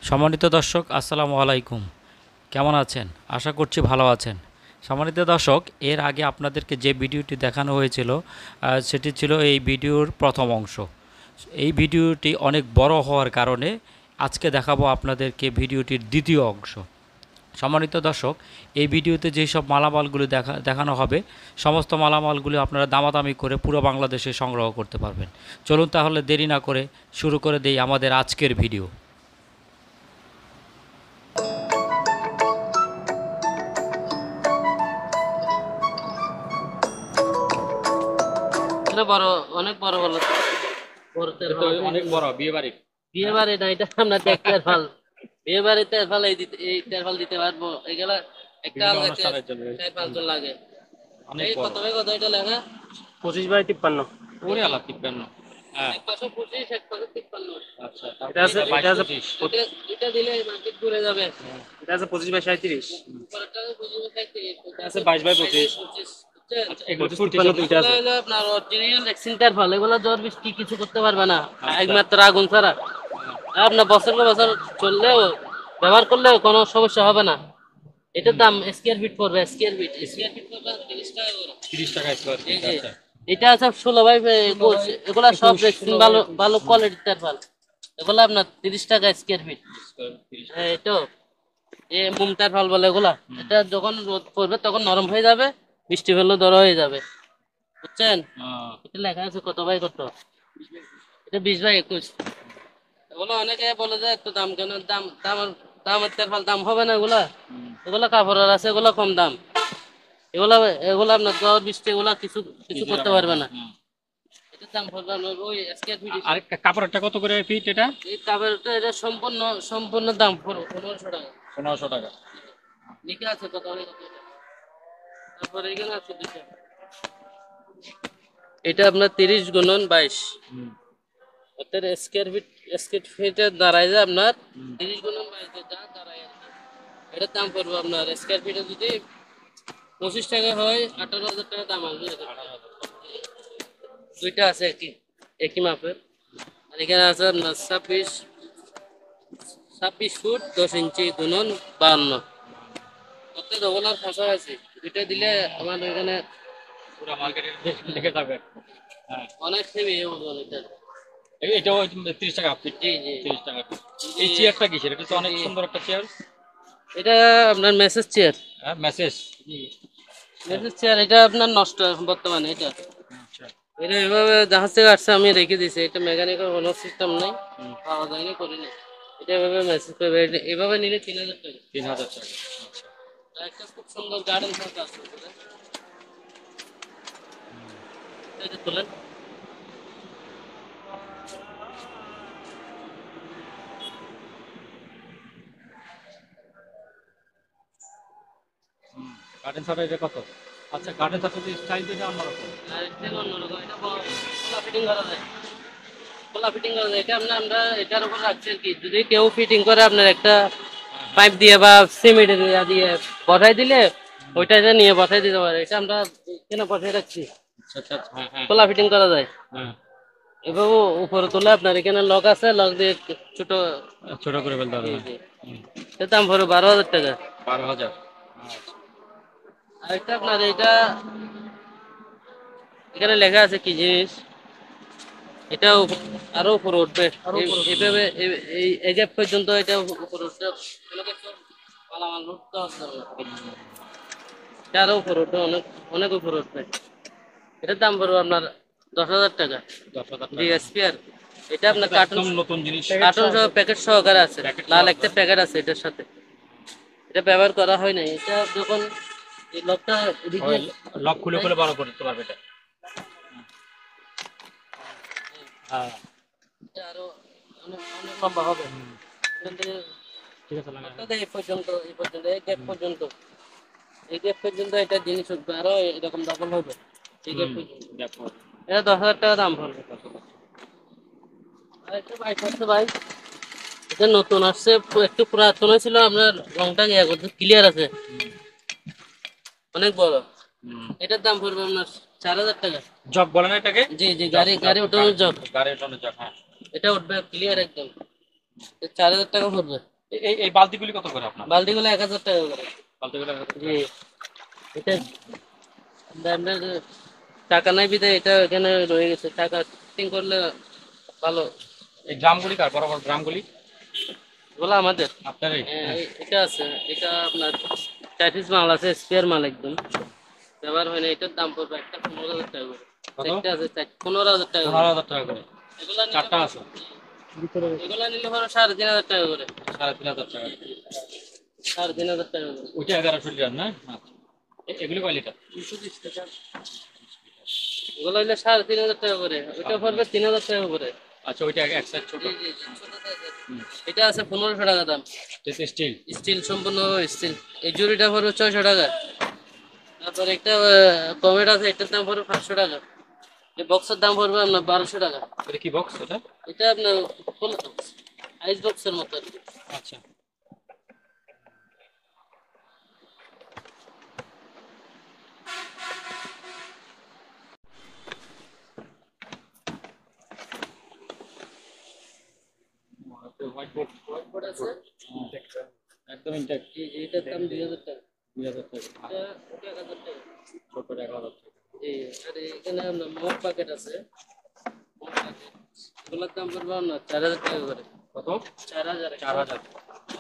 সম্মানিত দর্শক, আসসালামু আলাইকুম। কেমন আছেন? আশা করছি ভালো আছেন। সম্মানিত দর্শক, এর আগে আপনাদেরকে যে ভিডিওটি দেখানো হয়েছিল সেটি ছিল এই ভিডিওর প্রথম অংশ। এই ভিডিওটি অনেক বড় হওয়ার কারণে আজকে দেখাবো আপনাদেরকে ভিডিওটির দ্বিতীয় অংশ। সম্মানিত দর্শক, এই ভিডিওতে যেই সব মালামালগুলি দেখানো হবে, সমস্ত মালামালগুলি আপনারা দামাদামি করে পুরো বাংলাদেশে সংগ্রহ করতে পারবেন। চলুন তাহলে দেরি না করে শুরু করে দেই আমাদের আজকের ভিডিও। বড়, অনেক বড় বড় বড় অনেক বড় বিয়ে বাড়ি। বিয়ে বাড়ি না, এটা আমরা দেখতে ফাল বিয়ে বাড়িতে ফাল এই তেরফাল দিতে পারবো এগুলা একটা বিভিন্ন আলাদা অনুষ্ঠানের জন্য চার পাঁচজন লাগে। অনেক এই বড়। কত ভাই, কত এটা লেখা 25/53। ওরে আল্লাহ, 53। হ্যাঁ, 125, 153। আচ্ছা। এটা আছে, এটা আছে, এটা দিলে মার্কেট ঘুরে যাবে। এটা আছে 25/37। পরেরটা 25 থাকতে এটা আছে 22/25। 25। আচ্ছা, এগুলো 25-53 দুইটা আছে। আপনার অরিজিনাল এক্সিনটার ফল, এগুলো জ্বর বৃষ্টি কিছু করতে পারবে না আচ্ছা। একমাত্র আগুন ছাড়া। আপনার বছর পর বছর চললেও, ব্যবহার করলেও কোনো সমস্যা হবে না। এটার দাম স্কয়ার ফিট পড়বে, স্কয়ার ফিট পড়বে 30 টাকা করে। 30 টাকা স্কয়ার ফিট। জি। আচ্ছা, এটা আছে 16/21। এগুলা সব রেক্সিন ভালো ভালো কোয়ালিটির তারপাল। এগুলা আপনার 30 টাকা স্কয়ার ফিট। স্কয়ার 30 টাকা। হ্যাঁ, এটো এ মুমতার ফল বলে এগুলা। এটা যখন রোদ পড়বে তখন নরম হয়ে যাবে, বৃষ্টি হলেও দর হয়ে যাবে, বুঝছেন? এটা লেখা আছে কত বাই কত। এটা 20/21। এগুলো অনেকে বলে যে এত দাম কেন, দামের তেরফাল দাম হবে না এগুলা। এগুলা কাপড়ের আছে, এগুলা কম দাম। এগুলা এগুলা আপনার জ্বর বৃষ্টি এগুলা কিছু কিছু করতে পারবে না। এটার দাম পড়বে আপনার ওই স্কয়ার ফিট। আর কাপড়টা কত করে ফিট এটা? এই কাপড়টা এটা সম্পূর্ণ সম্পূর্ণ দাম পড়বে 1500 টাকা। 1500 টাকা। লিখে আছে কত বাই কত এটা। তারপরে এখানে আছে দুইটা। এটা আপনার 30x22। অর্থাৎ স্কয়ার ফিটের দাঁড়ায় যে আপনার 30x22 যা দাঁড়ায় আর কি। এটার দাম পড়বে আপনার স্কয়ার ফিটে যদি 25 টাকা হয় 18,000 টাকা দাম আসবে। দুইটা আছে একই একই মাপের। আর এখানে আছে আপনার 26 ফুট 10 ইঞ্চি গুণন 52। অর্থাৎ ওগুলার কাছাকাছি দুইটা দিলে আমার এখানে পুরো মার্কেটে লেগে যাবে। হ্যাঁ, অনেক হেভি ওজন এটা। এটাও 30 টাকা ফিট। জি জি 30 টাকা ফিট। এই চেয়ারটা কিসের? এটা তো অনেক সুন্দর একটা চেয়ার। এটা আপনার মেসেজ চেয়ার। হ্যাঁ, মেসেজ। জি, মেসেজ চেয়ার। এটা আপনার নষ্ট বর্তমানে এটা। আচ্ছা। এটা এভাবে জাহাজ থেকে আসছে, আমি রেখে দিয়েছি। এটা মেকানিক্যাল কোনো সিস্টেম নাই, পাওয়া যায়নি, করিনি। এটা এভাবে মেসেজ করবে। এভাবে নিলে 3000 টাকা। 3000 টাকা। আচ্ছা। আর একটা খুব সুন্দর গার্ডেন সাথে আছে এটা। এই যে তোলেন। গার্ডেন ছাড়া এটা কত? আচ্ছা, গার্ডেন ছাড়া যদি স্টাইল দিলে অন্যরকম। আর এটা অন্যরকম, এটা খোলা ফিটিং করা যায়। খোলা ফিটিং করা যায়। এটা আমরা এটার উপর রাখছি আর কি। যদি কেউ ফিটিং করে আপনার একটা পাইপ দিয়ে বা সিমেন্ট দিয়ে বসাই দিলে ওইটা যে নিয়ে বসাই দিতে পারে। এটা আমরা কেন বসাই রাখছি। আচ্ছা আচ্ছা আচ্ছা, হ্যাঁ হ্যাঁ খোলা ফিটিং করা যায়। হ্যাঁ। এভাবে উপরে তুলে আপনার এখানে লক আছে, লক দিয়ে ছোট। ছোট করে ফেলতে হবে। জি হ্যাঁ। জি। এর দাম পড়বে 12,000 টাকা। 12,000। আর একটা আপনার এটা এখানে লেখা আছে কি জিনিস, এটা আরো উপরে উঠবে। এইভাবে এই গ্যাপ পর্যন্ত এটা উপরে উঠবে। মালামাল উঠতে হবে। এটা আরো উপরে উঠবে, অনেক অনেক উপরে উঠবে। এটার দাম পড়বে আপনার 10,000 টাকা। 10,000 জি টাকা। স্পিয়ার। এটা আপনার কার্টুন একদম নতুন জিনিস। কার্টুন সহ প্যাকেট সহকারে আছে। প্যাকেট লাল সহ একটা প্যাকেট আছে এটার সাথে। এটা ব্যবহার করা হয় নাই। এটা যখন এই লকটা এদিকে লক খুলে খুলে বড় করতে পারবে এটা। হ্যাঁ, এটা আরো অনেক অনেক লম্বা হবে। এখান থেকে ঠিক আছে লাগা। লকটা এই পর্যন্ত, এই পর্যন্ত, এই গ্যাপ পর্যন্ত, এই গ্যাপ পর্যন্ত এটা জিনিস উঠবে, আরো এরকম ডবল হবে এই গ্যাপ পর্যন্ত। দেখো। এটা 10,000 টাকা দাম পড়বে। আর একটা বাইক আছে ভাই, এটা নতুন আসছে, একটু পুরাতন ছিল। আপনার রংটা ক্লিয়ার আছে, অনেক বড়। এটার দাম পড়বে আপনার 4,000 টাকা। জগ বলে না এটাকে? জি জি, গাড়ি গাড়ি ওঠানোর জগ। গাড়ি ওঠানোর জগ, হ্যাঁ। এটা উঠবে ক্লিয়ার একদম। 4,000 টাকা পড়বে। এই বালতিগুলি কত করে আপনার? বালতিগুলো 1,000 টাকা করে। বালতিগুলো কত জি, করে? এটা আপনার টাকা নাই বিধায় এটা এখানে রয়ে গেছে, টাকা ফিটিং করলে ভালো। এই ড্রামগুলি কার, বড় বড় ড্রামগুলি? এগুলো আমাদের। আপনারই? হ্যাঁ। এটা আছে, এটা আপনার চাইনিজ মাল আছে, স্পেয়ার মাল একদম ব্যবহার হয় না। এটার দাম পড়বে একটা 15,000 টাকা করে। কত? চারটে আছে, 15,000 টাকা করে। 15,000 টাকা করে। এগুলা নিলে চারটা আছে? এগুলা নিলে পরে 3,500 টাকা করে। 3,500 টাকা। 3,500 টাকা করে। ওইটা 1100 লিটার না? আচ্ছা। এগুলি কয় লিটার? 220 টাকা। এগুলো হইলে 3,500 টাকা করে, ওইটা পড়বে 3,000 টাকা করে। আচ্ছা, ওইটা এক সাইড ছোট। জি জি জি, ছোট size এর। এটা আছে 1500 টাকা দাম। এটা স্টিল? স্টিল, সম্পূর্ণ স্টিল। এই জুড়িটা পড়বে 600 টাকা। তারপর একটা কমেট আছে, এটার দাম পড়বে 500 টাকা। এই বক্সের দাম পড়বে আপনার 1,200 টাকা। এটা কি বক্স এটা? এটা আপনার আইস বক্সের মতো আর কি। আচ্ছা। White board. হোয়াইট বোর্ড আছে। একদম ইনটেক্ট। জি জি, এটার দাম 2,000 টাকা। 2,000 টাকা। এটা 1,000 টাকা। ছোট 11,000 টাকা। জি, আর এখানে আপনার মগ প্যাকেট আছে। মগ প্যাকেট এগুলোর দাম পড়বে আপনার 4,000 টাকা করে। কত? 4,000। 4,000।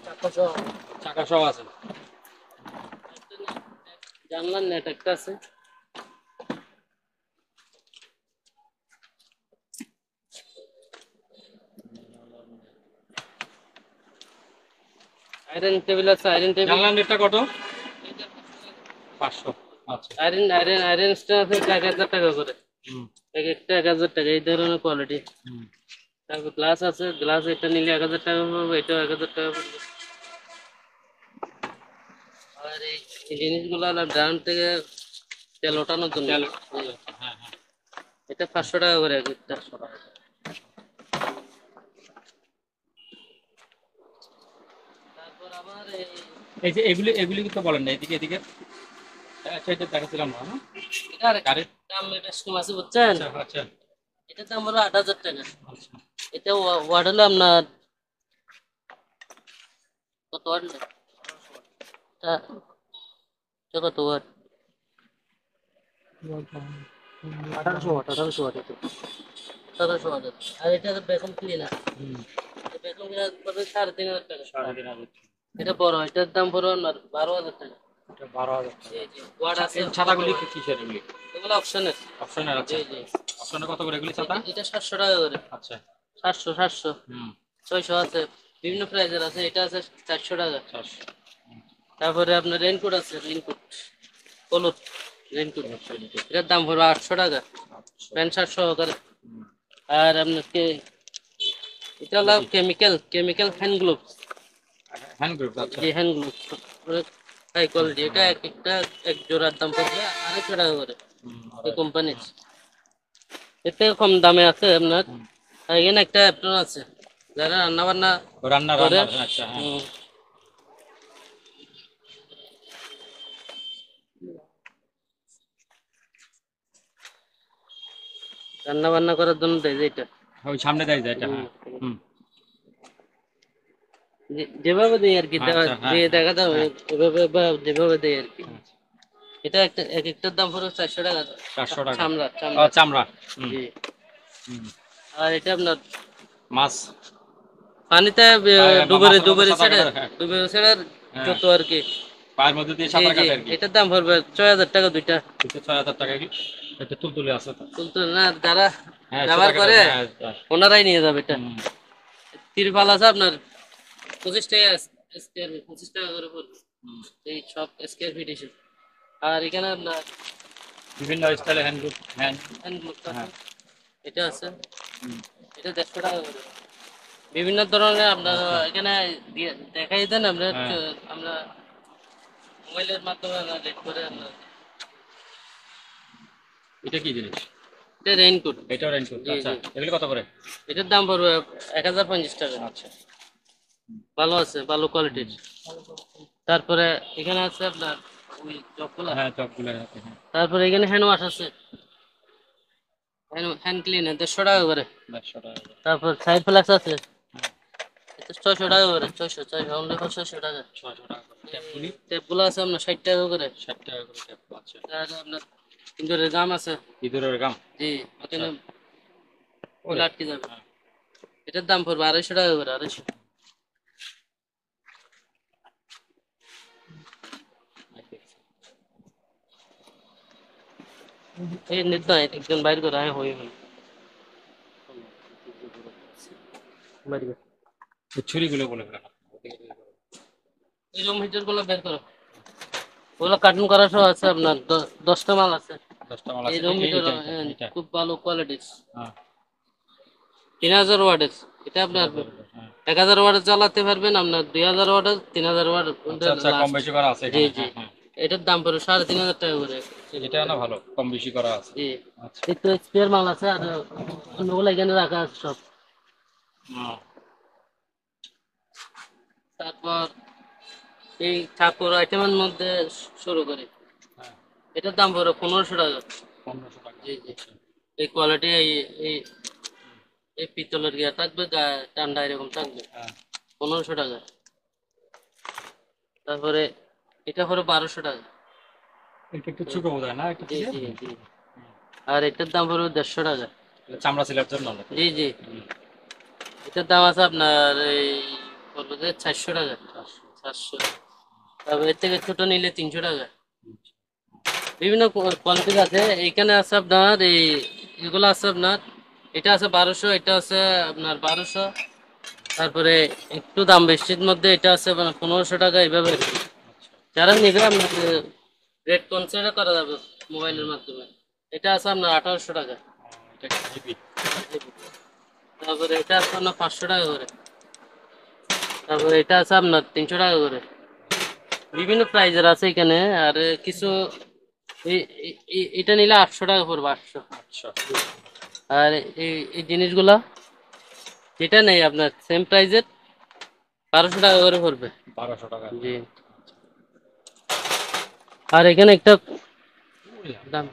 চাকা সহ। চাকা সহ আছে? জানলার নেট একটা আছে। আয়রন টেবিল আছে, আয়রন টেবিল। জানলার নেটটা কত? 500। আচ্ছা। আয়রন আয়রন আয়রন স্টোন আছে 1,000 টাকা করে। হুম। এক একটা 1,000 টাকা, এই ধরনের কোয়ালিটি। হুম। তারপর গ্লাস আছে, গ্লাস এটা নিলে 1,000 টাকা পড়বে, এটাও 1,000 টাকা পড়বে। আর এই জিনিসগুলো হলো ড্রাম থেকে তেল ওঠানোর জন্য। তেল। জি। হ্যাঁ হ্যাঁ। এটা 500 টাকা করে এক একটা। তারপর আবার এই যে এগুলি এগুলি তো বলেন না, এদিকে এদিকে। আচ্ছা, এটা দেখাচ্ছিলাম না? এটার গাড়ির। দাম এটা কম আছে বুঝছেন। আচ্ছা আচ্ছা। এটার দাম হলো 8,000 টাকা। আচ্ছা। এটা ওয়াট হলো আপনার কত ওয়াট? এটা এটা কত ওয়াট? 1800 ওয়াট, 1800 ওয়াট এটা। 1800 ওয়াট। আর এটা ভ্যাকুয়াম ক্লিনার। হুম। ভ্যাকুয়াম ক্লিনার পড়বে 3,500 টাকা। 3,500। এটা বড়, এটার দাম পড়বে আপনার 12,000 টাকা। এটা 12,000 জি টাকা। জি, ওয়াট আছে। এই ছাতাগুলি কিসের এগুলি? এগুলো অপশনের। অপশনের জি আছে? জি। অপশনে কত করে এগুলি ছাতা? এটা 700 টাকা করে। আচ্ছা। 700, 700, হুম। 600 আছে, বিভিন্ন প্রাইজের আছে। এটা আছে 400 টাকা। 400। তারপরে আপনার রেইনকোট আছে, রেইনকোট হলুদ রেইনকোট। এটার দাম পড়বে 800 টাকা, প্যান্ট শার্ট সহকারে। হুম। আর আপনার এটা হলো chemical chemical hand gloves. Hand group. আচ্ছা। যে হ্যান্ড গ্লোভস হাই কোয়ালিটি। এটা এক একটা এক জোড়ার দাম পড়বে 250 টাকা করে। হুম। এই কোম্পানির এর থেকে কম দামে আছে আপনার। হুম। আর এখানে একটা অ্যাপ্রন আছে, যারা রান্না বান্না রান্না করে। রান্না, আচ্ছা হ্যাঁ। রান্না বান্না করার জন্য দেয় যে এটা। ওই সামনে দেয় যায় এটা, হ্যাঁ। হুম। যেভাবে দেয় আর কি, আচ্ছা, হ্যাঁ, দিয়ে দেখা দাও হ্যাঁ। এভাবে বা যেভাবে দেয় আর কি। আচ্ছা। এটা একটা এক একটার দাম পড়বে 400 টাকা। 400 টাকা। চামড়া ও, চামড়া। চামড়া। হুম। জি। হুম। আর এটা আপনার মাছ। পানিতে ডুবে মাছের মতো ডুবে সাঁতার ছেড়ে কাটে, হ্যাঁ। ডুবে ছেড়ে হ্যাঁ। যত আর কি। পায়ের মধ্যে দিয়ে জি সাঁতার জি, কাটে আর কি। এটার দাম পড়বে 6,000 টাকা দুইটা। এটা 6,000 টাকা কি? এটা তুলতুলে আছে তো? কিন্তু না, যারা হ্যাঁ, ব্যবহার সাঁতার করে কাটে, হ্যাঁ, হ্যাঁ। ওনারাই নিয়ে যাবে এটা। হুম। তিরপাল আছে আপনার 25 টাকা স্কোয়ার ফিট, 25 টাকা করে পড়বে। হুম। এই সব স্কোয়ার ফিট হিসেবে। আর এখানে আপনার বিভিন্ন স্টাইলে hand group, hand. Hand gloves আছে। হ্যাঁ। এটা আছে, হুম। এটা 150 টাকা করে। বিভিন্ন ধরনের আপনার আচ্ছা। এখানে দেখাই দেন আমরা হ্যাঁ। আমরা মোবাইলের মাধ্যমে আমরা রেড করে আমরা। এটা কি জিনিস? এটা রেইনকোট। এটাও রেঞ্জ। জি আচ্ছা, জি, এগুলি কত করে? এটার দাম পড়বে 1,050 টাকা। আচ্ছা। ভালো আছে, ভালো কোয়ালিটির। তারপরে এখানে আছে আপনার ওই জগগুলা। হ্যাঁ, চকগুলো আছে, হ্যাঁ। তারপরে এখানে হ্যান্ড ওয়াশ আছে। হ্যান্ড ক্লিনার 150 টাকা করে। 150 টাকা করে। তারপর সাইড ফ্লাক্স আছে, হ্যাঁ, এটা 600 টাকা করে। 600 অনলি 600 টাকা। 600 টাকা করে। ট্যাপগুলি টেপগুলো আছে আপনার 60 টাকা করে। 60 টাকা করে ট্যাপ। আচ্ছা, আর আপনার ইন্দুরের গাম আছে। ইঁদুরের গাম। জি, আচ্ছা, এখানে ওরে, আটকে যাবে। হ্যাঁ, এটার দাম পড়বে 250 টাকা করে, 250। এই দেখছি। এই নিত না, একজন বাইর করে হ্যাঁ হই হই বাইর করে। এই ছুরিগুলো বলে ফেলেন আপনি। ওদিকে বের করো। এই রুম হিটার গুলো বের করো, ওগুলো কার্টুন করা সহ আছে আপনার 10টা মাল আছে। 10টা মাল এই আছে। রুম হিটার এটা। খুব ভালো কোয়ালিটির, হ্যাঁ, 3000 ওয়াটের। এটা আপনার 3000 টাকা। হ্যাঁ। 1000 ওয়াটের চালাতে পারবেন, আপনার 2000 ওয়াটের, 3000 ওয়াটের আচ্ছা, আচ্ছা, কম লাস্ট। বেশি করা আছে জি এখানে। জি, হ্যাঁ, হ্যাঁ। এটার দাম পড়বে 3500 টাকা করে। এটা না ভালো, কম বেশি করা আছে। জি, আচ্ছা। একটু স্পেয়ার মাল আছে, আর অন্যগুলো এখানে রাখা আছে সব। হ্যাঁ, তারপর এই ঠাকুর আইটেমের মধ্যে শুরু করি। হ্যাঁ, এটার দাম পড়বে 1500 টাকা। 1500 টাকা। জি জি, আচ্ছা। এই কোয়ালিটি, এই এই পিতলের গিয়া থাকবে, ঠান্ডা এরকম থাকবে। হ্যাঁ, 1500 টাকা। তারপরে এটা পড়বে 1200 টাকা। এটা একটু ছোট বোধ হয় না এটা জি থেকে? জি জি, আর এটার দাম পড়বে 150 টাকা। এটা চামড়া ছেলার জন্য নাকি? জি জি, হুম, এটার দাম আছে আপনার এই পড়বে যে 400 টাকা। 400। তারপর এর থেকে ছোট নিলে 300 টাকা। হুম। বিভিন্ন কোয়ালিটির আছে। এইখানে আছে আপনার এই এগুলো আছে আপনার, এটা আছে 1200, এটা আছে আপনার 1200। তারপরে একটু দাম বেশির মধ্যে এটা আছে আপনার 1500 টাকা, এইভাবে। আচ্ছা। যারা নেবে আপনার রেট কনসিডার করা যাবে মোবাইলের মাধ্যমে। এটা আছে আপনার 1800 টাকা। এটা একটু হেভি। তারপরে এটা আছে আপনার 500 টাকা করে। তারপরে এটা আছে আপনার 300 টাকা করে। বিভিন্ন প্রাইজের আছে এখানে। আর কিছু এটা নিলে 800 টাকা পড়বে, 800। আচ্ছা, আর এই জিনিসগুলা যেটা নেই আপনার সেম প্রাইজের 1200 টাকা করে পড়বে। 1200 টাকা। জি, আর এখানে একটা দাম,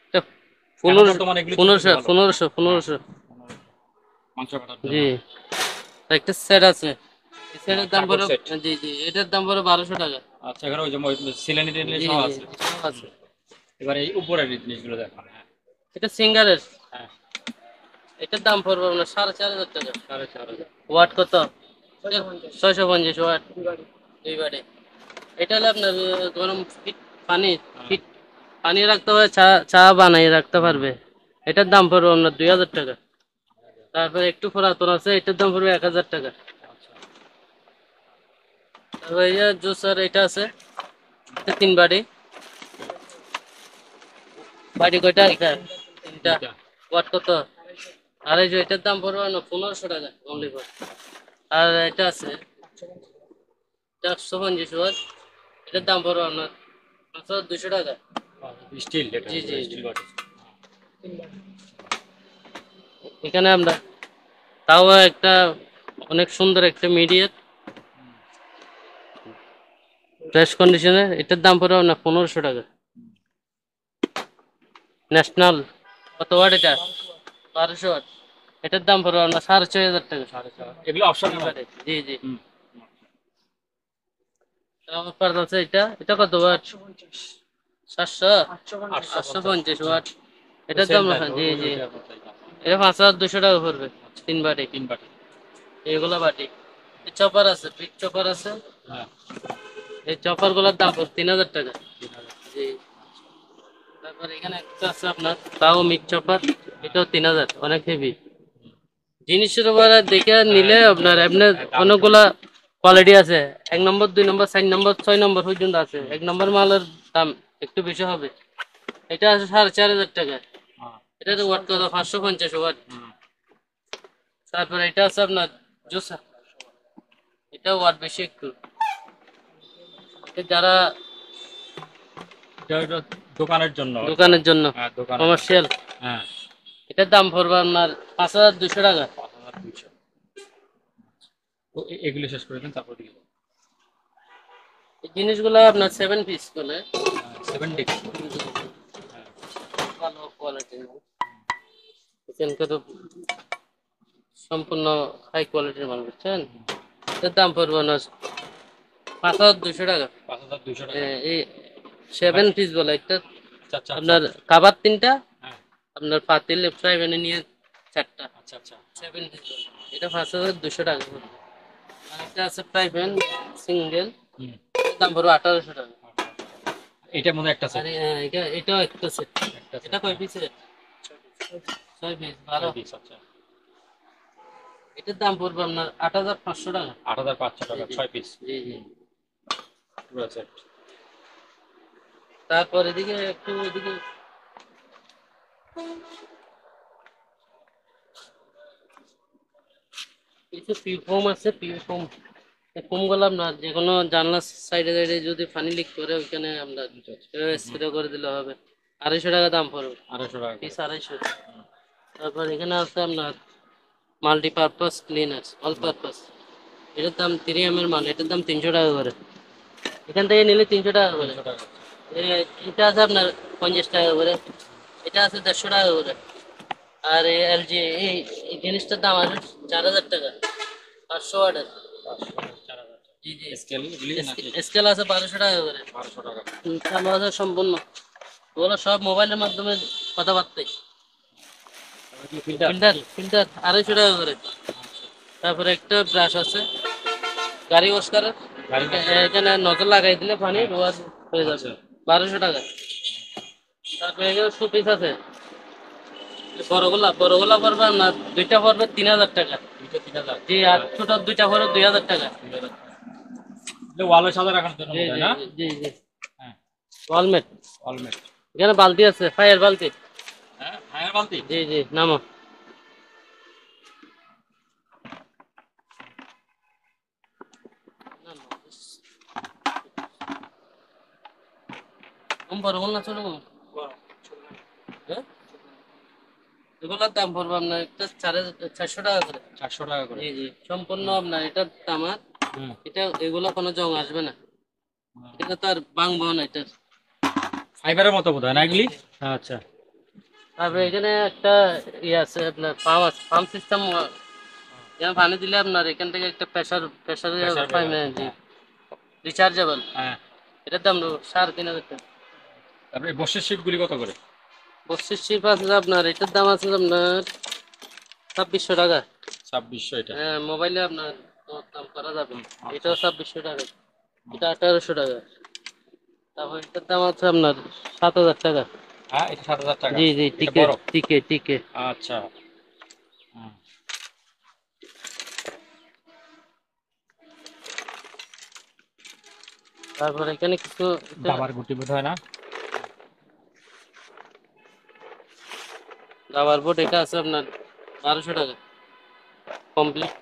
এটা এখন 1500, বর্তমানে এগুলি চলতেছে 1500, ভালো। 1500, হ্যাঁ, 1500। মাংস কাটার জন্য। জি, একটা সেট আছে, এই সেটের দাম চাকর পড়ে। সেট। জি জি, এটার দাম পড়ে 1200 টাকা। আচ্ছা, এখানে ওই যে সিলেনি টিলেনি জি সহ জি, আছে। সব আছে। এবার এই উপরের এই জিনিসগুলো দেখান। হ্যাঁ, এটা সিঙ্গারের, হ্যাঁ, এটার দাম পড়বে আপনার 4500 টাকা। 4500। ওয়াট কত? 650 ওয়াট, দুই বারে। এটা হলে আপনার গরম পানি, হ্যাঁ, হিট পানি রাখতে হবে, চা চা বানাই রাখতে পারবে। এটার দাম পড়বে আপনার 2000 টাকা। তারপরে একটু পুরাতন আছে, এটার দাম পড়বে 1000 টাকা। আচ্ছা। তারপর এই যে জুসার এটা আছে, এটা 3 বাটি। বাটি কয়টা? এটা 3টা। তিনটা। ওয়াট কত? 250। এটার দাম পড়বে আপনার 1500 টাকা অনলি ফর। আর এটা আছে 450 ওয়াট, এটার দাম পড়বে আপনার 5200 টাকা। স্টিল, এটা জি জি জি, স্টিল বাটি। এখানে আমরা তাও একটা অনেক সুন্দর একটা মিডিয়ার ফ্রেশ কন্ডিশনের, এটার দাম পড়বে আপনার 1500 টাকা। ন্যাশনাল কত ওয়াট এটা? 1200 ওয়াট। এটার দাম পড়বে আপনার 4500 টাকা। 4.5। এগুলো অপশন। জি জি, হুম। তারপর আছে এটা, এটা কত ওয়াট? 700, 850। 850 ওয়াট। এটার সেম দাম তাই তো, জি জি, ওইটার মতোই দাম। এটা 5200 টাকা পড়বে। 3 বাটি, 3 বাটি। এগুলো বাটি। চপার আছে, বিগ চপার আছে। হ্যাঁ, এই চপার গুলোর দাম পড়বে 3000 টাকা। 3000। জি, তারপর এখানে একটা আছে আপনার তাও মিক চপার, এটাও 3000, অনেক হেভি। জিনিসের উপরে দেখে নিলে আপনার এমনি অনেকগুলা কোয়ালিটি আছে। 1 নম্বর, 2 নম্বর, 4 নম্বর, 6 নম্বর পর্যন্ত আছে। 1 নম্বর মালের দাম একটু বেশি হবে। এটা আছে 4500 টাকা। হ্যাঁ, এটা তো ওয়াট কত? 550 ওয়াট। হুম। তারপরে এটা আছে আপনার জুসার, এটা ওয়াট বেশি একটু। এটা যারা এটা হলো দোকানের জন্য আর কি। দোকানের জন্য, হ্যাঁ, দোকানের জন্য। কমার্শিয়াল, হ্যাঁ, এটার দাম পড়বে আপনার 5200 টাকা। 5200। তো এগুলো শেষ করে দিন, তারপর দিকে এই জিনিসগুলো আপনার 7 পিস বলে, 7 ডিক্স। হ্যাঁ, ভালো কোয়ালিটি। এখানকার সম্পূর্ণ হাই কোয়ালিটির মাল, বুঝছেন? এটার দাম পড়বে না 5200 টাকা। 5200 টাকা। এই 7 পিস বলে একটা, আচ্ছা আচ্ছা আপনার কাবাব 3টা, হ্যাঁ আপনার পাতিল ফ্রাই প্যানে নিয়ে 4টা, আচ্ছা আচ্ছা 7 পিস বলে। এটা 5200 টাকা পড়বে। আর একটা আছে ফ্রাই প্যান সিঙ্গেল, হুম দাম পড়বে 1800 টাকা। এটার মধ্যে একটা আর সেট এটাও একটা সেট। একটা এটা কয় পিসের? 6 পিস, 12। পিস আচ্ছা এটার দাম পড়বে আপনার 8500 টাকা। 8500 টাকা জি 6 পিস জি জি। পুরো সেট তারপর এদিকে একটু এদিকে কিছু পিউফোম আছে, পিউফোম। ফোম গুলো আপনার যে কোনো জানলার সাইডে সাইডে যদি পানি লিক করে ওইখানে আপনার স্প্রে করে দিলে হবে। 250 টাকা দাম পড়বে, 250 টাকা করে। পিস 250। তারপর এখানে আছে আপনার মাল্টিপারপাস ক্লিনার, অল পারপাস। এটার দাম 3 এর মাল, এটার দাম 300 টাকা করে। এখান থেকে নিলে 300 টাকা করে। 300 টাকা এটা আছে আপনার 50 টাকা করে, এটা আছে 150 টাকা করে। আর এলজি এই এই জিনিসটার দাম আছে 4000 টাকা, 500 ওয়াটের। 4000 জি জি। স্কেল এগুলি নাকি স্কেল আছে 1200 টাকা করে। 1200 টাকা চালু আছে সম্পূর্ণ। ওগুলো সব মোবাইলের মাধ্যমে কথাবার্তাই। ফিল্টার ফিল্টার ফিল্টার 250 টাকা করে। তারপরে একটা ব্রাশ আছে গাড়ি ওয়াশ করার, গাড়ি এখানে নজর লাগাই দিলে পানি ওয়াশ হয়ে যাবে। আচ্ছা 1200 টাকা। তারপরে এখানে শোপিস আছে বড়গুলা, বড়গুলা পড়বে আপনার দুইটা পড়বে 3000 টাকা। দুইটা 3000 জি, আর ছোট দুইটা পড়বে 2000 টাকা। ওয়ালে সাদা রাখার জন্য জি মনে হয় জি না জি জি জি। হ্যাঁ ওয়ালমেট। অলমেট এখানে বালতি আছে, ফায়ার বালতি। হ্যাঁ ফায়ার বালতি জি জি, নামো। বড়গুলো না ছোট? হ্যাঁ, এগুলোর দাম পড়বে আপনার একটা 450 টাকা করে। 400 টাকা করে জি জি, সম্পূর্ণ আপনার এটার তামার। হুম এটা এগুলো কোনো জং আসবে না, এটা তো আর ভাঙবো না এটা। ফাইবারের মতো বোধহয় না এগুলি আচ্ছা তারপরে এখানে একটা ইয়ে আছে আপনার পাম্প আছে, পাম্প সিস্টেম। যেমন পানি দিলে আপনার এখান থেকে একটা প্রেশার প্রেশার প্রেসার পাই বের না, হয় জি, হ্যাঁ রিচার্জেবল। হ্যাঁ এটার দাম 3500 টাকা। তারপরে বসের শীট গুলি কত করে 25 আছে আপনার, এটার দাম আছে আপনার 2600 টাকা। 2600 এটা হ্যাঁ, মোবাইলে আপনার দাম করা যাবে। আচ্ছা এটাও 2600 টাকা, এটা 1800 টাকা। তারপর এটার দাম আছে আপনার 7000 টাকা। হ্যাঁ এটা 7000 টাকা জি জি, এটা টিকে বড় টিকে টিকে। আচ্ছা হুম। তারপর এখানে কিছু দাবার গুটি বোধ হয় না রাবার বোর্ড, এটা আছে আপনার 1200 টাকা কমপ্লিট,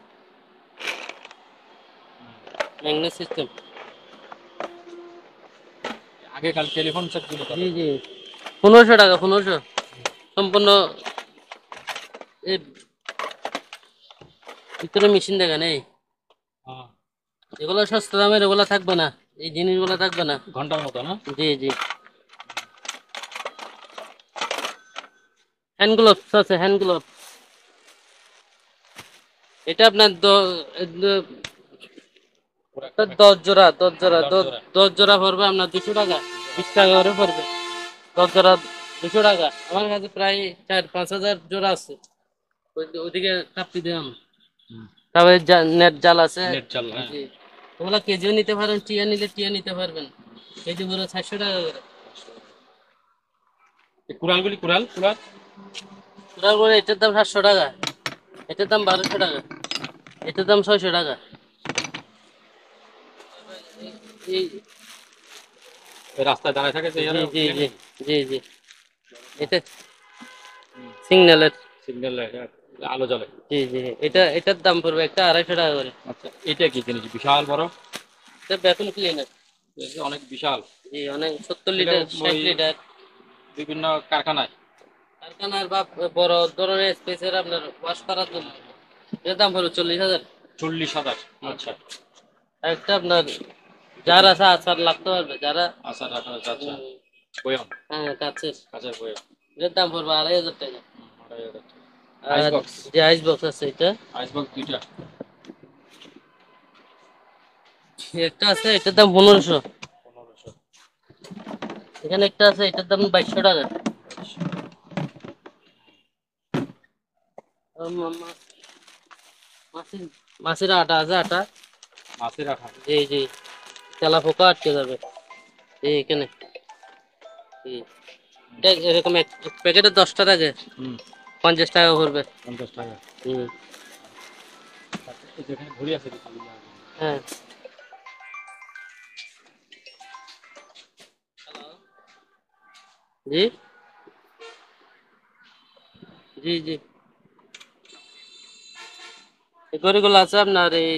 ম্যাগনেট সিস্টেম। আগেকার টেলিফোন সেট গুলো কত জি জি, 1500 টাকা, 1500 সম্পূর্ণ। এই ভিতরে মেশিন দেখা নেই, হ্যাঁ এগুলো সস্তা দামের, এগুলো থাকবে না, এই জিনিসগুলো থাকবে না। ঘন্টার মতো না জি জি। হ্যান্ড গ্লোভস আছে, হ্যান্ড গ্লোভ। এটা আপনার 10 জোড়া, 10 জোড়া, 10 জোড়া 10 জোড়া পড়বে আপনার 200 টাকা, 20 টাকা করে পড়বে 10 জোড়া, 200 টাকা। আমার কাছে প্রায় 4-5 হাজার জোড়া আছে। ওইদিকে কাপড়ি দিলাম। হুম তারপরে নেট জাল আছে। নেট চাল হ্যাঁ জি, ওগুলা কেজিও নিতে পারেন, টিয়া নিলে টিয়া নিতে পারবেন। কেজি পুরো 400 টাকা করে। এই কুড়ালগুলি কুড়াল কুড়াল পুরার করে এটার দাম 700 টাকা, এটার দাম 1200 টাকা, এটার দাম 600 টাকা। এই এই রাস্তায় দাঁড়ায় থাকে যে জি এরা জি জি জি জি, এটা সিগন্যালের। সিগন্যাল আলো জ্বলে জি জি, এটার দাম পড়বে একটা 250 টাকা করে। আচ্ছা এটা কি জিনিস বিশাল বড় এটা ভ্যাকুয়াম ক্লিনার। এটা যে অনেক বিশাল জি, অনেক 70 এটা লিটার, ওই 60 লিটার। বিভিন্ন কারখানায় কারখানার বা বড় ধরনের স্পেসের আপনার ওয়াশ করার জন্য। এটার দাম পড়বে 40,000। 40,000 আচ্ছা একটা আপনার যার আছে আচার লাগতে পারবে যারা। আচ্ছা আচ্ছা উম, বয়াম হ্যাঁ, কাছের। কাঁচের বয়াম এটার দাম পড়বে 2500 টাকা। 2,500 টাকা। আইস আর বক্স। যে আইস বক্স আছে এটা আইস বক্স দুইটা। একটা আছে, এটার দাম 1500। 1500। এখানে একটা আছে, এটার দাম 2200 টাকা। আর মাছের মাছের আটা আছে, আটা। মাছের আঠা। জি জি, তেলা পোকা আটকে যাবে এই এখানে। জি। এটা এরকম এক প্যাকেটে 10টা থাকে, হুম। 50 টাকা করবে। 50 টাকা। হুম। তারপর এই যেখানে ঘুড়ি আছে দেখি। হ্যাঁ। জি জি জি, এই গড়িগুলো আছে আপনার, এই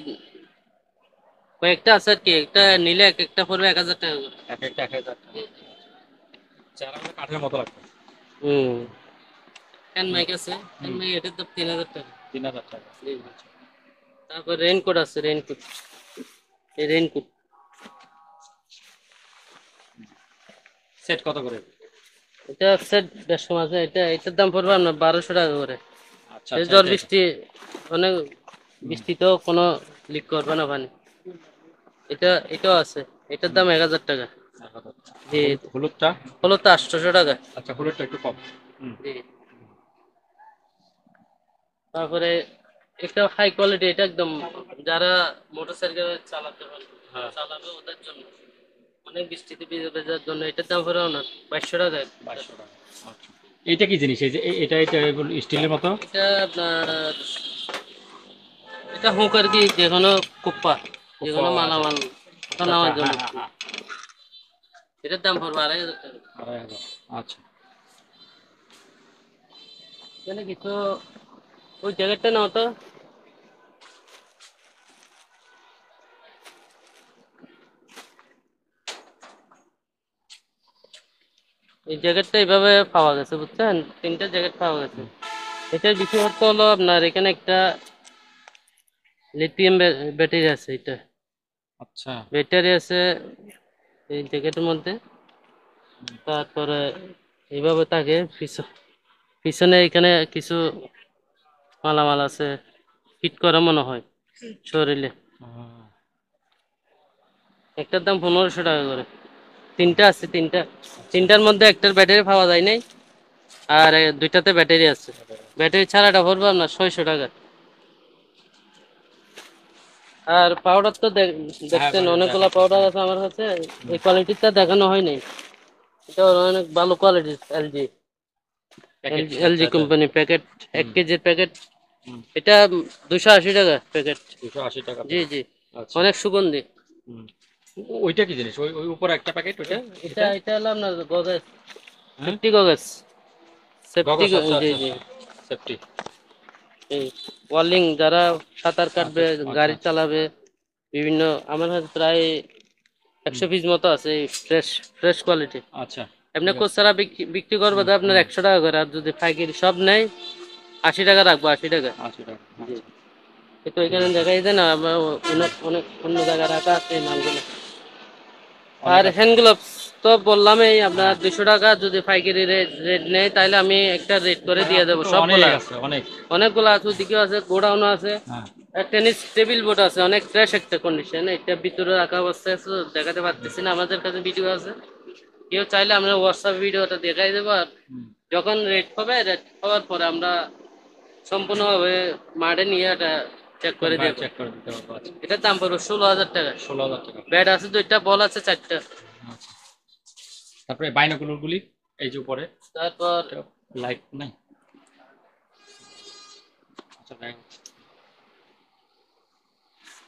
কয়েকটা আছে আর কি, একটা নিলে এক একটা পড়বে 1000 টাকা করে। এক একটা 1000 টাকা। চেহারা মানে কাঠের মতো লাগবে। হুম। হ্যান্ড মাইক আছে, হ্যান্ড হুম। মাইক এটার দাম 3000 টাকা। 3000 টাকা। জি জি। তারপর রেইনকোট আছে, রেইনকোট, এই রেইনকোট সেট কত করে? এটা সেট 150 আছে, এটা এটার দাম পড়বে আপনার 1200 টাকা করে। আচ্ছা এই আচ্ছা, ঝড় এটা এটা। বৃষ্টি, অনেক হুম। বৃষ্টিতেও কোনো লিক করবে না পানি। এটা এটাও আছে, এটার হুম। দাম 1000 টাকা। 1000 টাকা। জি। হলুদটা? হলো তো 800 টাকা। আচ্ছা, হলুদটা একটু কম। হুম। জি। তারপরে একটা হাই কোয়ালিটি, এটা একদম যারা মোটরসাইকেল চালাতে পারবে, হ্যাঁ। চালাবে ওদের জন্য, অনেক বৃষ্টিতে ভিজে ভেজার জন্য এটার দাম পড়বে না 2200 টাকা। 2200 টাকা। আচ্ছা। এইটা কি জিনিস? এই যে এটা এটা এগুলো স্টিলের মতো? এটা আপনার, এটা হুক আর কি, যে কোনো কুপ্পা, যে ও কোনো আচ্ছা মালামাল আচ্ছা আচ্ছা, নেওয়ার জন্য। হ্যাঁ হ্যাঁ হ্যাঁ। এটার দাম পড়বে 2500 টাকা। 2500। আচ্ছা। এখানে কিছু, ওই জ্যাকেটটা নাও তো। এই জ্যাকেটটা এইভাবে পাওয়া গেছে বুঝছেন, 3টা জ্যাকেট পাওয়া গেছে। এটার বিশেষত্ব হলো আপনার এখানে একটা লিথিয়াম ব্যাটারি আছে, এটা আচ্ছা। ব্যাটারি আছে এই জ্যাকেটের মধ্যে। তারপরে এইভাবে থাকে, পিছনে এখানে কিছু মালামাল আছে, ফিট করা মনে হয় শরীরে। একটার দাম 1500 টাকা করে। 3টা আছে, 3টা, আচ্ছা। 3টার মধ্যে একটার ব্যাটারি পাওয়া যায় নাই, আর 2টাতে ব্যাটারি আছে। ব্যাটারি ছাড়াটা পড়বে আপনার 600 টাকা। আর পাউডার তো হ্যাঁ, দেখছেন, অনেকগুলা দেখাচ্ছে। পাউডার হুম। আছে আমার কাছে। হুম। এই কোয়ালিটিটা দেখানো হয় নাই, এটা অনেক ভালো কোয়ালিটির। LG, packet. আচ্ছা এলজি আচ্ছা। কোম্পানি প্যাকেট, এক হুম। কেজির প্যাকেট। হুম। এটা 280 টাকা প্যাকেট। 280 টাকা জি প্যাকেট। জি, আচ্ছা। অনেক সুগন্ধি। হুম। ওইটা কি জিনিস? ওই ওই উপরে একটা প্যাকেট ওইটা? এটা এটা? এটা হলো আপনার গগেস, হ্যাঁ? Safety goggles, safety. গগস। আচ্ছা জি আচ্ছা জি। আচ্ছা। সেফটি। এই ওয়ার্লিং, যারা সাঁতার আচ্ছা কাটবে, আচ্ছা। গাড়ি চালাবে, বিভিন্ন, আমার কাছে প্রায় হুম। 100 পিস মতো আছে, ফ্রেশ, ফ্রেশ কোয়ালিটি। আচ্ছা। এমনি ঠিক আছে। খুচরা বিক্রি করবে হুম তো আপনার হুম। 100 টাকা করে, আর যদি পাইকারি সব নেয় 80 টাকা রাখবো, 80 টাকা। 80 টাকা। জি। আচ্ছা। কিন্তু ঠিক এখানে আছে। দেখাই যায় না, আবার অনেক অনেক অন্য জায়গায় রাখা আছে এই মালগুলো। অনেক আর আছে। হ্যান্ড গ্লোভস তো বললামই আপনার, হ্যাঁ। 200 টাকা যদি পাইকারি রেট নেই, তাহলে আমি একটা রেট করে মানে দিয়ে আপনার দেবো তো অনেক সবগুলা। আছে, অনেক। অনেকগুলো আছে, ওদিকেও আছে, গোডাউনও আছে। হ্যাঁ। আর টেনিস টেবিল বোর্ড আছে, অনেক ফ্রেশ একটা কন্ডিশন, এটা ভিতরে রাখা অবস্থায় আছে, দেখাতে পারতেছি না, আমাদের কাছে ভিডিও আছে। কেউ চাইলে আমরা হোয়াটসঅ্যাপ ভিডিওটা দেখাই দেবো। আর হুম। যখন রেট হবে, রেট হওয়ার পরে আমরা সম্পূর্ণভাবে মাঠে নিয়ে এটা চেক করে হ্যাঁ, দেবো। চেক করে দিতে পারবো। আচ্ছা। এটার দাম পড়বে 16,000 টাকা। 16,000 টাকা। ব্যাট আছে 2টা, বল আছে 4টা। আচ্ছা। তারপরে বাইনোকুলার গুলি, এই যে উপরে তারপর লাইট নাই। আচ্ছা, দেখ।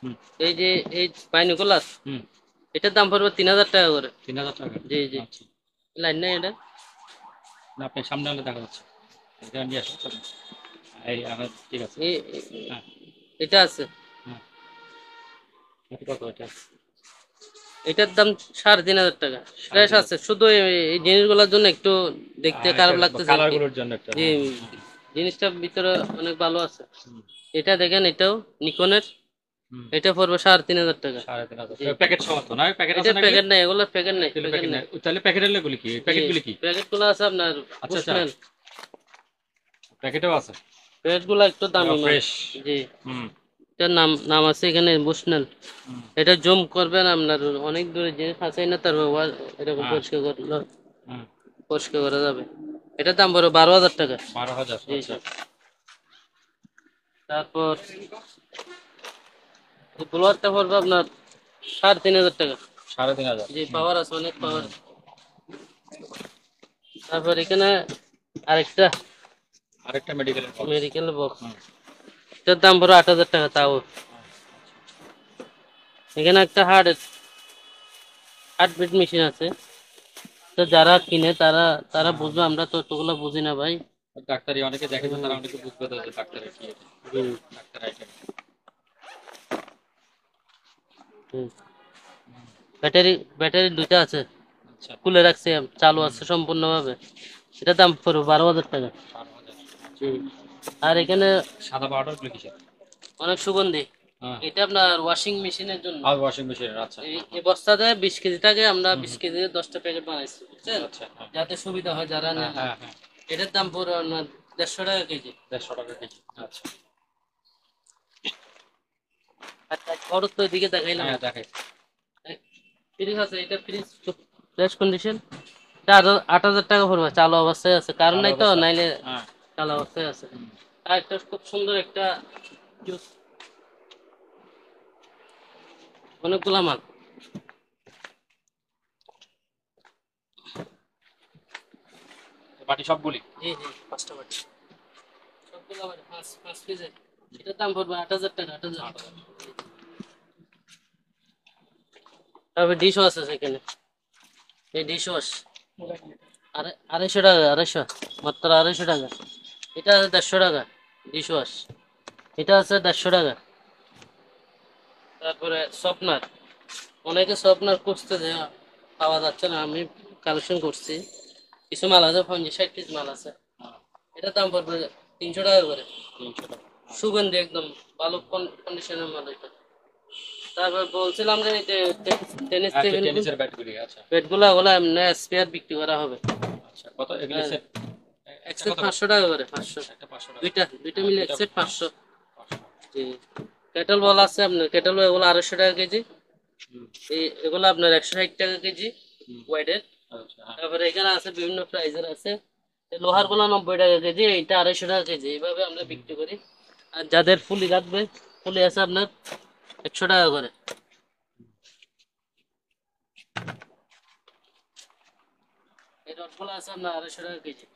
হুম। এই যে এই বাইনোকুলার, হুম। এটার দাম পড়বে 3,000 টাকা করে। 3000 টাকা। জি জি। আচ্ছা। লাইন নাই এটা। না, আপনি সামনে হলে দেখা যাচ্ছে। এটা নিয়ে আসুন, চলুন। এই আমার ঠিক আছে। হ্যাঁ এটা আছে, হ্যাঁ। এটা কত এটা? এটার দাম 3,500 টাকা। ফ্রেশ 3,500। আছে, শুধু এই জিনিসগুলোর জন্য একটু দেখতে এটা খারাপ লাগতেছে আর কালার কি। গুলোর জন্য একটা, জি, হ্যাঁ হ্যাঁ হ্যাঁ। জিনিসটা ভিতরে অনেক ভালো আছে। হুম। এটা দেখেন, এটাও নিকনের, হুম। এটা পড়বে 3,500 টাকা। 3,500 জি। প্যাকেট সহ তো না? প্যাকেট আছে এটার নাকি? প্যাকেট নাই, এগুলো প্যাকেট নাই, তাহলে প্যাকেট প্যাকেট নাই। নেই, তাহলে প্যাকেটের গুলি কি? জি, প্যাকেট গুলি কি? প্যাকেট গুলো আছে আপনার আচ্ছা আচ্ছা, বুশম্যান। প্যাকেটেও আছে। বেড গুলা একটু দামি মাল। ফ্রেশ। জি, হুম এটার নাম নাম আছে এখানে বুশনেল। হুম। এটা জুম করবেন আপনার অনেক দূরে যে ফাঁসাই না তার ব্যবহার এরকম হ্যাঁ পরিষ্কার করলে হুম। পরিষ্কার করা যাবে। এটার দাম পড়বে 12,000 টাকা। 12,000। জি আচ্ছা। জি। তারপর ব্লোয়ারটা পড়বে আপনার 3,500 টাকা। 3,500। জি, হুম পাওয়ার আছে, অনেক পাওয়ার। হুম। তারপর এখানে আরেকটা আরেকটা মেডিকেলের বক্স। মেডিকেল বক্স, হুম। এটার দাম পড়বে 8,000 টাকা তাও। এখানে একটা হার্টবিট মেশিন আছে, তো যারা কিনে তারা তারা বুঝবে, আমরা তো এতগুলো বুঝি না ভাই। ডাক্তারি অনেকে দেখে যে হুম, তারা অনেকে বুঝবে তো যে ডাক্তারের কি এটা, হুম, ডাক্তার আইটেম। হুম। ব্যাটারি ব্যাটারি দুইটা আছে, আচ্ছা। খুলে রাখছি, চালু হুম। আছে সম্পূর্ণভাবে। এটার দাম পড়বে 12,000 টাকা। 12,000। আচ্ছা। হুম। আর এখানে সাদা পাউডার গুলো কিসের? অনেক সুগন্ধি, হ্যাঁ। এটা আপনার ওয়াশিং মেশিনের জন্য। আর ওয়াশিং মেশিনের। আচ্ছা এই হ্যাঁ এই হ্যাঁ। বস্তাতে 20 কেজি থাকে, আমরা হুম 20 হুম। কেজি 10টা প্যাকেট বানাইছি, বুঝছেন, আচ্ছা হ্যাঁ যাতে সুবিধা হয় যারা হ্যাঁ নেবে। হ্যাঁ হ্যাঁ। এটার দাম পড়বে আপনার 150 টাকা কেজি। 150 টাকা কেজি। আচ্ছা। আর খরচ তো এদিকে দেখাইলাম। হ্যাঁ দেখে। ফ্রিজ আছে, এটা ফ্রিজ ফ্রেশ কন্ডিশন, এটা 8,000 টাকা পড়বে, চালু অবস্থায় আছে, কারণ ভালো নাই তো, অবস্থা। নাইলে হ্যাঁ। চালু অবস্থায় আছে। আর একটা খুব সুন্দর একটা জুস, অনেকগুলা মাল। বাটি সবগুলি। জি জি, 5টা বাটি, সবগুলা বাটি, পাঁচ পাঁচ পিসের। এটার দাম পড়বে 8,000 টাকা, 8,000। 8,000। তারপরে ডিশ ওয়াশ আছে এখানে, এই ডিশ ওয়াশ 250 টাকা, 250, মাত্র 250 টাকা। এটা আছে 150 টাকা ডিশ ওয়াশ, এটা আছে 150 টাকা। তারপরে সফটনার, অনেকে সফটনার খুঁজতে যে পাওয়া যাচ্ছে না, আমি কালেকশন করছি, কিছু মাল আছে, 50-60 পিস মাল আছে। হ্যাঁ। এটার দাম পড়বে 300 টাকা করে। 300 টাকা। সুগন্ধি একদম ভালো কন্ডিশনের মাল এটা। তারপর বলছিলাম যে এই যে টেনিস আচ্ছা টেবিল টেনিসের ব্যাটগুলি। আচ্ছা বেডগুলা ওগুলা এমনি স্পেয়ার বিক্রি করা হবে। আচ্ছা। কত এগুলি সেট? এক একটা সেট কত করে? 500 টাকা করে, 500। একটা 500 টাকা। দুইটা দুইটা হ্যাঁ মিলে এক দুইটা সেট 500। 500। জি। কেটল বল আছে আপনার, কেটল এগুলো 250 টাকা কেজি। হুম এগুলো আপনার 160 টাকা কেজি হুম। ওয়াইডের। আচ্ছা হ্যাঁ। তারপরে এখানে আছে বিভিন্ন প্রাইজের আছে, এই লোহার গুলো 90 টাকা কেজি, এইটা 250 টাকা কেজি, এইভাবে আমরা বিক্রি করি। আর যাদের ফুলি লাগবে, ফুলি আছে আপনার 100 টাকা করে। এই রডগুলো আছে আপনার 250 টাকা কেজি।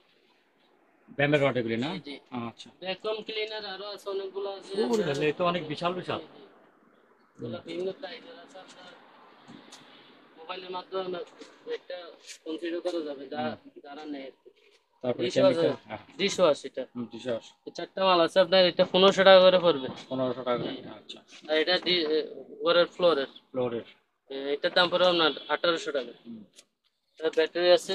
ব্যামের রড এগুলি না? জি জি। আচ্ছা। ভ্যাকুয়াম ক্লিনার আরো আছে অনেকগুলো আছে ও আপনার। তাহলে তো অনেক বিশাল বিশাল। জি জি, এগুলো বিভিন্ন প্রাইজের আছে আপনার। মোবাইলের মাধ্যমে একটা কনফিগার করা যাবে, হুম। যারা নেয়। তারপরে ডিশ ওয়াশ, কেমিক্যাল। হ্যাঁ। ডিশ ওয়াশ এটা হুম 200। এই চারটা মাল আছে আপনার, এটা 1500 টাকা করে পড়বে। 1500 টাকা জি। করে। আচ্ছা। আর এটা উপরের ফ্লোরের, ফ্লোরের। এটার দাম পড়বে আপনার 1800 টাকা। হুম। ব্যাটারি আছে,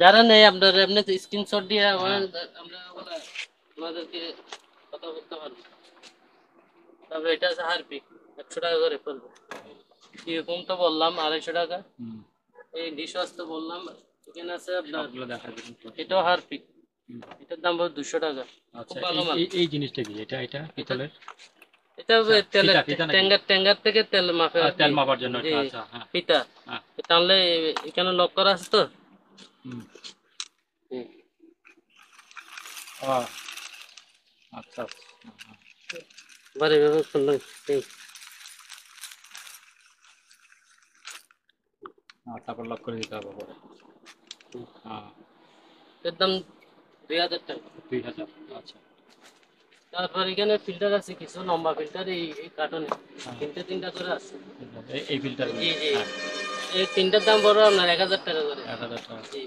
যারা নেই আপনার এমনি স্ক্রিনশট দিয়ে হ্যাঁ। আমরা আমাদেরকে কথা বলতে পারবো। তারপরে এটা আছে হারপিক, 100 টাকা করে পড়বে। এরকম তো বললাম 250 টাকা। হুম। এই ডিশ ওয়াশ তো বললাম, এখানে আছে আপনার, সবগুলো দেখা যাবে তো। এটাও হারপিক, হুম। এটার দাম পড়বে 200 টাকা। খুব আচ্ছা ভালো এই মাল। এই এই জিনিসটা কি? এটা এটা পিতলের? এটা আচ্ছা তেলের ফিতা ফিতা নাকি? ট্যাঙ্গার ট্যাঙ্গার থেকে তেল মাপে আর তেল কি। মাপার জন্য জি, এটা। আচ্ছা হ্যাঁ ফিতা হ্যাঁ। টানলে এখানে লক করা আছে তো। হুম। হুম। ও আচ্ছা আচ্ছা। হ্যাঁ, হ্যাঁ। এবার এভাবে খুললে, হুম, তারপর লক করে দিতে হবে পরে। হুম। হ্যাঁ। এর দাম 2,000 টাকা। 2000। আচ্ছা। তারপর এখানে ফিল্টার আছে কিছু লম্বা ফিল্টার, এই কার্টনে হ্যাঁ। তিনটা করে আছে। এই ফিল্টারগুলি। জি জি, হ্যাঁ। এই তিনটার দাম পড়বে আপনার 1,000 টাকা করে। 1000 টাকা। জি।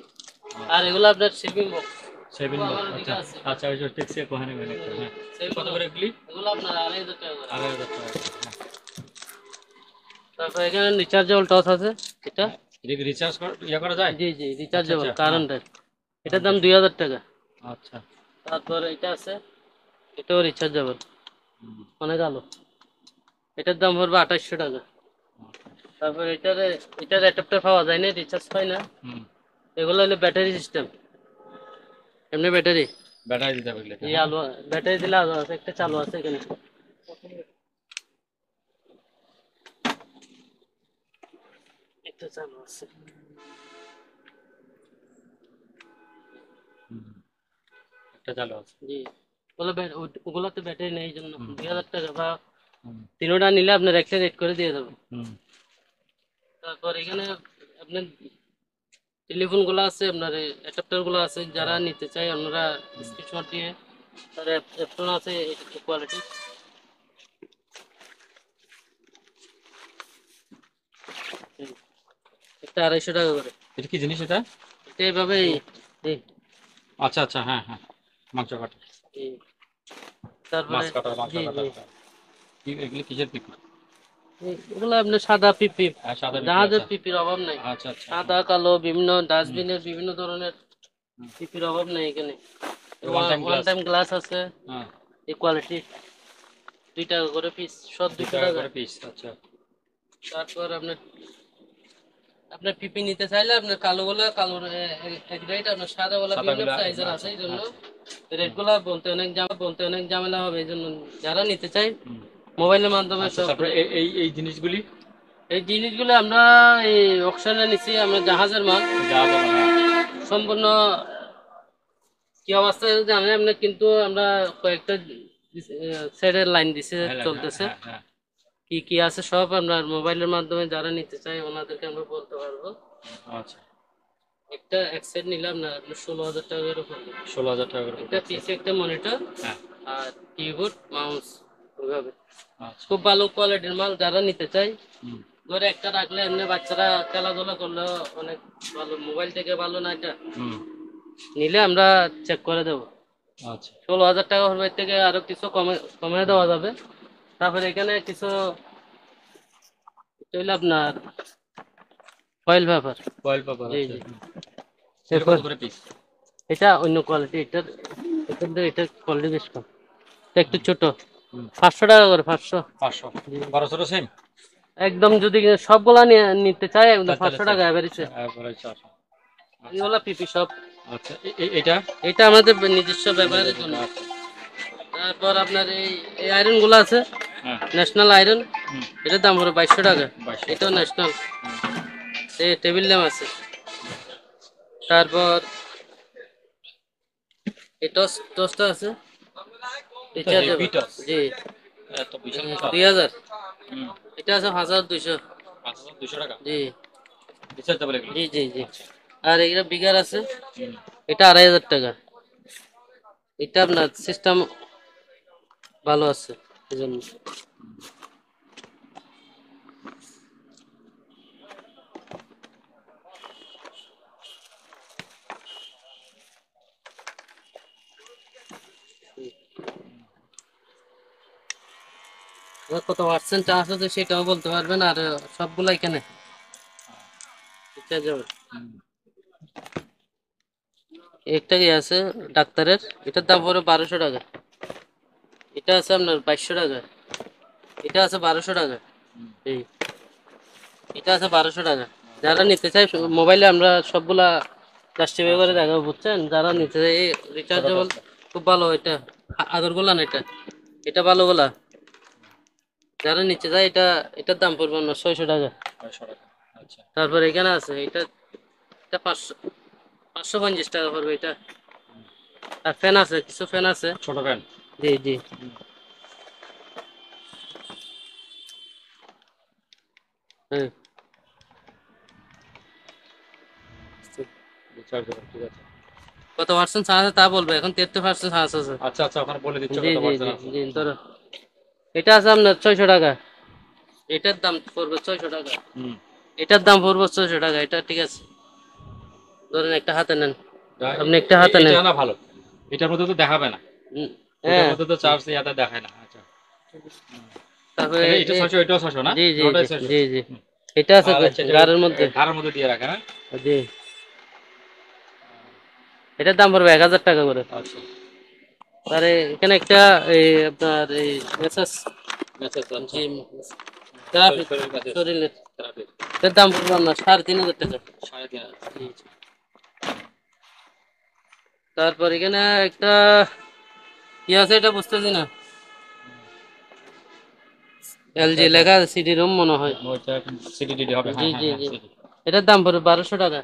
আর আচ্ছা। এগুলো আপনার শেভিং বক্স, সেভিং বক্স। আমার দিকে আচ্ছা আছে। আচ্ছা ওই যে টেক্সি কোহানে মানে একটা। হ্যাঁ। শেভিং কত করে বক্স, এগুলি? এগুলো আপনার 2,500 টাকা করে। 2,500 টাকা করে। হ্যাঁ। তারপর এখানে রিচার্জেবল টর্চ আছে, এটা। হ্যাঁ। এটা কি রিচার্জ ইয়ে করা যায়? জি জি, আচ্ছা রিচার্জেবল আচ্ছা হ্যাঁ। কারেন্টের, এটার দাম কারেন্টের। 2,000 টাকা। আচ্ছা। তারপর এটা আছে, এটাও রিচার্জেবল, হুম। অনেক আলো, এটার দাম পড়বে 2,800 টাকা। তারপর এটার অ্যাডাপ্টার পাওয়া যায় না, রিচার্জ পাই না। হুম। এগুলো হলো ব্যাটারি সিস্টেম, এমনি ব্যাটারি, ব্যাটারি দিতে হবে এই আলো ব্যাটারি দিলে আলো আছে, একটা চালু আছে এখানে, একটা চালু আছে। একটা চালু আছে। জি, ওগুলোতে ব্যাটারি নেই, এই জন্য হুম। 2000 টাকা বা হুম। তিনোটা নিলে আপনার একটা রেট করে দিয়ে দেবো। হুম। তারপর এখানে আপনার টেলিফোন গুলো আছে, আপনার অ্যাডাপ্টার গুলো আছে, যারা নিতে চায় আপনারা স্ক্রিনশট দিয়ে, তার অ্যাপটন আছে কোয়ালিটি, একটা 250 টাকা করে। এটা কি জিনিস এটা? এটা এইভাবেই, জি আচ্ছা আচ্ছা, হ্যাঁ হ্যাঁ, মাংস কাটা, জি। তারপরে মাছ কাটা, মাংস জি কাটা। জি, এগুলি কিসের পিপি? এগুলো আপনার সাদা পিপি, হ্যাঁ, সাদা পিপি, জাহাজের আচ্ছা পিপির অভাব নাই, আচ্ছা আচ্ছা। সাদা কালো বিভিন্ন ডাস্টবিনের বিভিন্ন ধরনের পিপির অভাব নাই এখানে। One time one glass. Time glass আছে, হ্যাঁ, এই কোয়ালিটি 2 টাকা করে পিস, সব 2 200 টাকা টাকা। করে পিস, আচ্ছা। তারপর আপনার আপনার পিপি নিতে চাইলে আপনার কালো গুলা কালো এক রেট, আপনার সাদা গুলা বিভিন্ন সাদাগুলা, সাইজের আছে, আচ্ছা এই জন্য আচ্ছা। রেট গুলা বলতে অনেক ঝামেলা হবে, এই জন্য যারা নিতে চাই হুম। মোবাইলের মাধ্যমে আচ্ছা, সব তারপরে এই জিনিসগুলি এই জিনিসগুলো আমরা এই অকশনে নিচ্ছি, আমরা জাহাজের মাল যা যাবে না। সম্পূর্ণ কি অবস্থায় জানি আমরা, কিন্তু আমরা কয়েকটা সেটের লাইন দিছে, হ্যাঁ হ্যাঁ চলতেছে, হ্যাঁ হ্যাঁ। কি কি আছে সব আপনার মোবাইলের মাধ্যমে যারা নিতে চায় ওনাদেরকে আমরা বলতে পারবো। আচ্ছা, একটা এক সেট নিলাম না আপনার 16,000 টাকা করে পড়বে। 16,000 টাকা করে একটা পড়বে। পিসে একটা মনিটর হ্যাঁ, আর কিবোর্ড মাউস, ওইভাবে আচ্ছা। খুব ভালো কোয়ালিটির মাল, যারা নিতে চায় হুম। ঘরে একটা রাখলে এমনি বাচ্চারা খেলাধুলা করলেও অনেক ভালো, মোবাইল থেকে ভালো না এটা, হুম। নিলে আমরা চেক করে দেবো। আচ্ছা। 16,000 টাকা হবে, এর থেকে আরো কিছু কমে কমে দেওয়া যাবে। তারপরে এখানে কিছু চলে আপনার ফয়েল পেপার, ফয়েল পেপার, জি আচ্ছা। জি, এটা কত করে পিস? এটা অন্য কোয়ালিটি, এটার কোয়ালিটি বেশ কম, এটা একটু ছোট, হুম। 500 টাকা করে, 500। 500, 1200 সেম। একদম যদি সবগুলা নিতে চাই একদম তাহলে 500 টাকা অ্যাভারেজে, এভারেজ 400। আচ্ছা এগুলা পিপি সব। আচ্ছা, এটা এটা আমাদের নিজস্ব ব্যবহারের জন্য। আচ্ছা। তারপর আপনার এই আয়রন গুলো আছে, হ্যাঁ। ন্যাশনাল আয়রন, হুম। এটার দাম হলো 2200 টাকা, 2200। এটাও ন্যাশনাল, হুম। টেবিল ল্যাম্প আছে। তারপর এই টসটা আছে, এটা হেভি টস, জি এত বিশাল মোটা। 2000, হুম। এটা আছে 1200, 5200 টাকা। জি রিচার্জেবল এগুলো। জি জি জি। আচ্ছা। আর এগুলো বিগার আছে, হুম। এটা 2500 টাকা, এটা আপনার সিস্টেম ভালো আছে এই জন্য। এবার কত পার্সেন্ট চার্জ আছে সেটাও বলতে পারবেন, আর সবগুলো এখানে রিচার্জেবল। হুম। একটা কি আছে ডাক্তারের, এটার দাম পড়ে 1200 টাকা, এটা আছে আপনার 2200 টাকা, এটা আছে 1200 টাকা, এই এটা আছে 1200 টাকা। যারা নিতে চায় মোবাইলে আমরা সবগুলা কাস্টমাইজ করে দেখাবো, বুঝছেন, যারা নিতে চায় রিচার্জেবল খুব ভালো, এটা আগের গুলা না, এটা ভালো গুলা, যারা নিতে চায় এটা, এটার দাম পড়বে আপনার 600 টাকা। 500 টাকা। আচ্ছা। তারপর এখানে আছে এটা, এটা 550 টাকা পড়বে এটা। আর ফ্যান আছে, কিছু ফ্যান আছে, ছোট ফ্যান। জি জি, হ্যাঁ। রিচার্জেবল, ঠিক আছে। কত পার্সেন্ট চার্জ আছে তা বলবে, এখন 73% চার্জ আছে। আচ্ছা আচ্ছা, ওখানে বলে দিচ্ছে জি কত জি জি পার্সেন্ট আছে। জি, ধরো এটা আছে আপনার 600 টাকা, এটার দাম পড়বে 600 টাকা, হুম। এটার দাম পড়বে 600 টাকা, এটা ঠিক আছে। ধরেন একটা হাতে নেন, যা- আপনি একটা হাতে নেন, এটা না ভালো, এটার মধ্যে তো দেখাবে না, হুম, এটার হ্যাঁ। মধ্যে তো চার্জ ইয়াতে দেখায় না। আচ্ছা। তারপরে তাহলে এটা 600, এটাও 600 না? জি জি দুটোই জি 600। জি জি, হুম। এটা আছে আর আচ্ছা, এটা গাড়ির মধ্যে, ঘাড়ের মধ্যে দিয়ে রাখে, হ্যাঁ? জি, এটার দাম পড়বে 1000 টাকা করে। আচ্ছা। তারে এখানে একটা এই আপনার এই মেসেজ, মেসেজ, আচ্ছা। জি ট্রাফিক শরীর মেসেজ, শরীরের, থেরাপি। এটার দাম পড়বে আপনার 3500 টাকা। 3500। জি। তারপর এখানে একটা কি আছে এটা বুঝতেছি না, এলজি লেখা আছে, সিডি রুম মনে হয়। ওইটা সিডিডি হবে, জি হ্যাঁ হ্যাঁ জি হ্যাঁ জি, সিডি। এটার দাম পড়বে 1200 টাকা।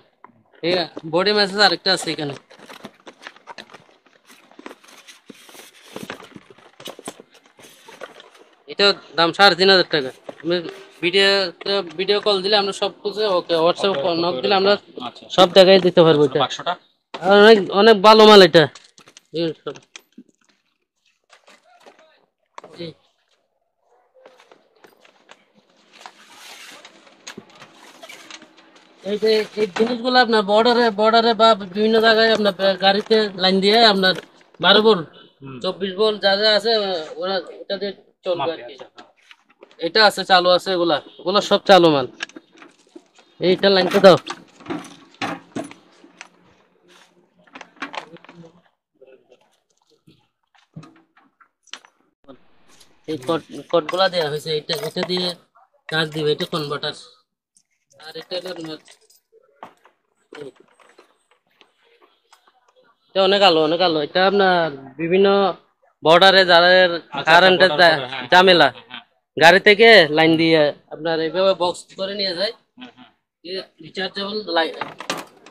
ঠিক আছে, বডি মেসেজ আরেকটা আছে এখানে, এটা দাম 3500 টাকা। আমি ভিডিও ভিডিও কল দিলে আমরা সব কিছু ওকে, হোয়াটসঅ্যাপ নক দিলে আমরা আচ্ছা, সব জায়গায় দিতে পারবো ছোট এটা। বাক্সটা। আর অনেক অনেক ভালো মাল এটা। জি। এই যে এই জিনিসগুলো আপনার বর্ডারে বা বিভিন্ন জায়গায় আপনার গাড়িতে লাইন দিয়ে আপনার 12 ভোল্ট, হুম, 24 ভোল্ট যা যা আছে ওরা এটা দিয়ে চলবে আর মাপে কি। আচ্ছা, হ্যাঁ। এটা আছে, চালু আছে, এগুলা ওগুলা সব চালু মাল। এইটা লাইনটা দাও। এই কট গুলা দেওয়া হয়েছে, এটা এটা দিয়ে কাজ দিবে, এটা কনভার্টার। আর এটা হলো এটা অনেক আলো, অনেক আলো। এটা আপনার বিভিন্ন বর্ডারে যাদের আচ্ছা আচ্ছা, কারেন্টের বর্ডার বর্ডার, হ্যাঁ হ্যাঁ ঝামেলা, হ্যাঁ হ্যাঁ গাড়ি থেকে লাইন দিয়ে আপনার এইভাবে বক্স করে নিয়ে যায়। হ্যাঁ হ্যাঁ। রিচার্জেবল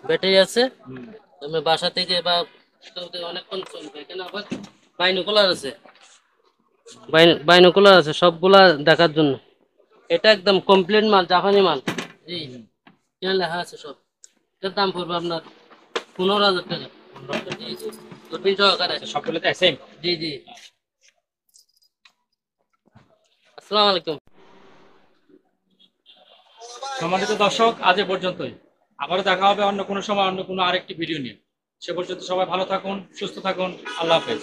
ব্যাটারি আছে, হুম, তুমি বাসা থেকে বা কোথাও থেকে অনেকক্ষণ চলবে। এখানে আবার বাইনোকুলার আছে, বাইনোকুলার আছে সবগুলা দেখার জন্য। এটা একদম কমপ্লিট মাল, জাপানি মাল। জি, এখানে লেখা আছে সব। এটার দাম পড়বে আপনার 15,000 টাকা। জি জি, দূরবীন সহকারে। আচ্ছা, সবগুলোতে সেম। জি জি। আসসালামু আলাইকুম। সম্মানিত দর্শক, আজ এ পর্যন্তই। আবারও দেখা হবে অন্য কোনো সময়, অন্য কোনো আরেকটি ভিডিও নিয়ে। সে পর্যন্ত সবাই ভালো থাকুন, সুস্থ থাকুন। আল্লাহ হাফেজ।